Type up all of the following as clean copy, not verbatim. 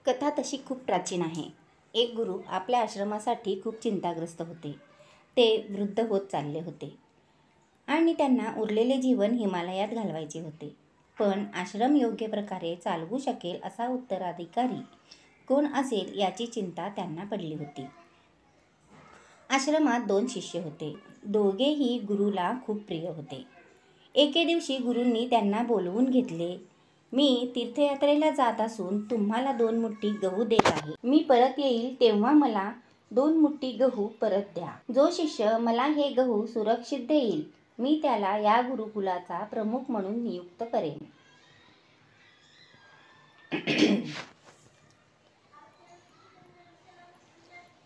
कथा तशी खूप प्राचीन आहे. एक गुरु आपल्या आश्रमासाठी खूप चिंताग्रस्त होते. ते वृद्ध होत चालले होते आणि त्यांना उरलेले जीवन हिमालयात घालवायचे होते. पण आश्रम योग्य प्रकारे चालवू शकेल असा उत्तराधिकारी कोण असेल याची चिंता त्यांना पडली होती. आश्रमात 2 शिष्य होते. दोघेही गुरुला खूप प्रिय होते. एके दिवशी गुरूंनी त्यांना बोलवून घेतले. मी तीर्थयात्रेला जात असून तुम्हाला 2 मुठी गहू देत आहे. मी परत येईल तेव्हा मला 2 मुठी गहू परत द्या. जो शिष्य मला हे गहू सुरक्षित देईल, मी त्याला या गुरुकुलाचा प्रमुख म्हणून नियुक्त करेन.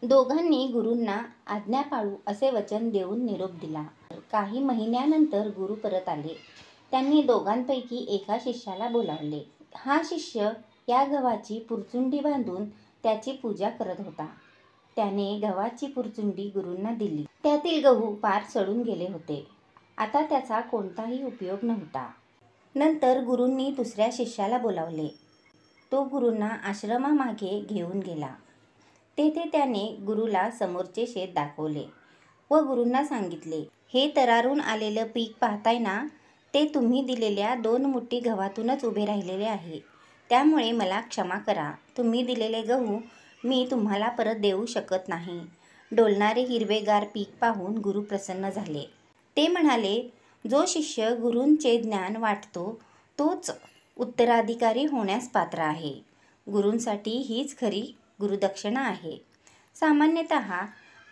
दोघांनी गुरूंना आज्ञा पाळू असे वचन देऊन निरोप दिला. काही महिन्यानंतर गुरु परत आले. त्यांनी दोघांपैकी एका शिष्याला बोलावले. हा शिष्य या गव्हाची पुरचुंडी बांधून त्याची पूजा करत होता. त्याने गव्हाची पुरचुंडी गुरूंना दिली. त्यातील गहू पार सडून गेले होते. आता त्याचा कोणताही उपयोग नव्हता. नंतर गुरूंनी दुसऱ्या शिष्याला बोलावले. तो गुरूंना आश्रमामागे घेऊन गेला. तेथे त्याने गुरूला समोरचे शेत दाखवले व गुरूंना सांगितले, हे तरारून आलेलं पीक पाहताय ना, ते तुम्ही दिलेल्या 2 मुठी गव्हातूनच उभे राहिलेले आहे. त्यामुळे मला क्षमा करा. तुम्ही दिलेले गहू मी तुम्हाला परत देऊ शकत नाही. डोलणारे हिरवेगार पीक पाहून गुरु प्रसन्न झाले. ते म्हणाले, जो शिष्य गुरूंचे ज्ञान वाटतो तोच उत्तराधिकारी होण्यास पात्र आहे. गुरूंसाठी हीच खरी गुरुदक्षिणा आहे. सामान्यतः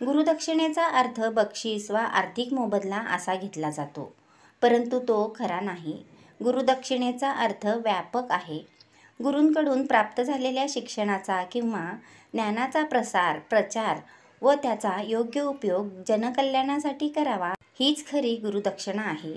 गुरुदक्षिणेचा अर्थ बक्षीस वा आर्थिक मोबदला असा घेतला जातो, परंतु तो खरा नाही. गुरुदक्षिणेचा अर्थ व्यापक आहे. गुरूंकडून प्राप्त झालेल्या शिक्षणाचा किंवा ज्ञानाचा प्रचार व त्याचा योग्य उपयोग जनकल्याणासाठी करावा, हीच खरी गुरुदक्षिणा आहे.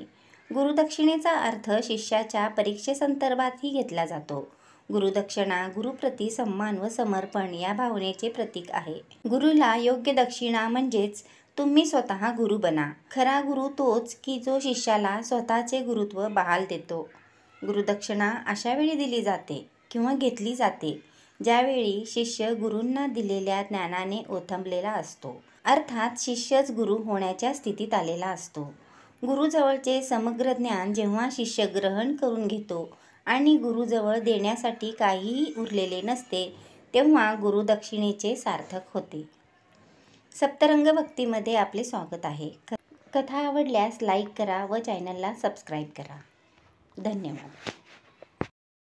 गुरुदक्षिणेचा अर्थ शिष्याच्या परीक्षेसंदर्भातही घेतला जातो. गुरुदक्षिणा गुरुप्रती सन्मान व समर्पण या भावनेचे प्रतीक आहे. गुरुला योग्य दक्षिणा म्हणजेच तुम्ही स्वतः गुरु बना. खरा गुरु तोच की जो शिष्याला स्वतःचे गुरुत्व बहाल देतो. गुरुदक्षिणा अशा वेळी दिली जाते किंवा घेतली जाते ज्यावेळी शिष्य गुरूंना दिलेल्या ज्ञानाने ओथंबलेला असतो, अर्थात शिष्यच गुरु होण्याच्या स्थितीत आलेला असतो. गुरुजवळचे समग्र ज्ञान जेव्हा शिष्य ग्रहण करून घेतो आणि गुरुजवळ देण्यासाठी काहीही उरलेले नसते, तेव्हा गुरुदक्षिणेचे सार्थक होते. सप्तरंग भक्तीमध्ये आपले स्वागत आहे. कथा आवडल्यास लाईक करा व चॅनलला सबस्क्राईब करा. धन्यवाद.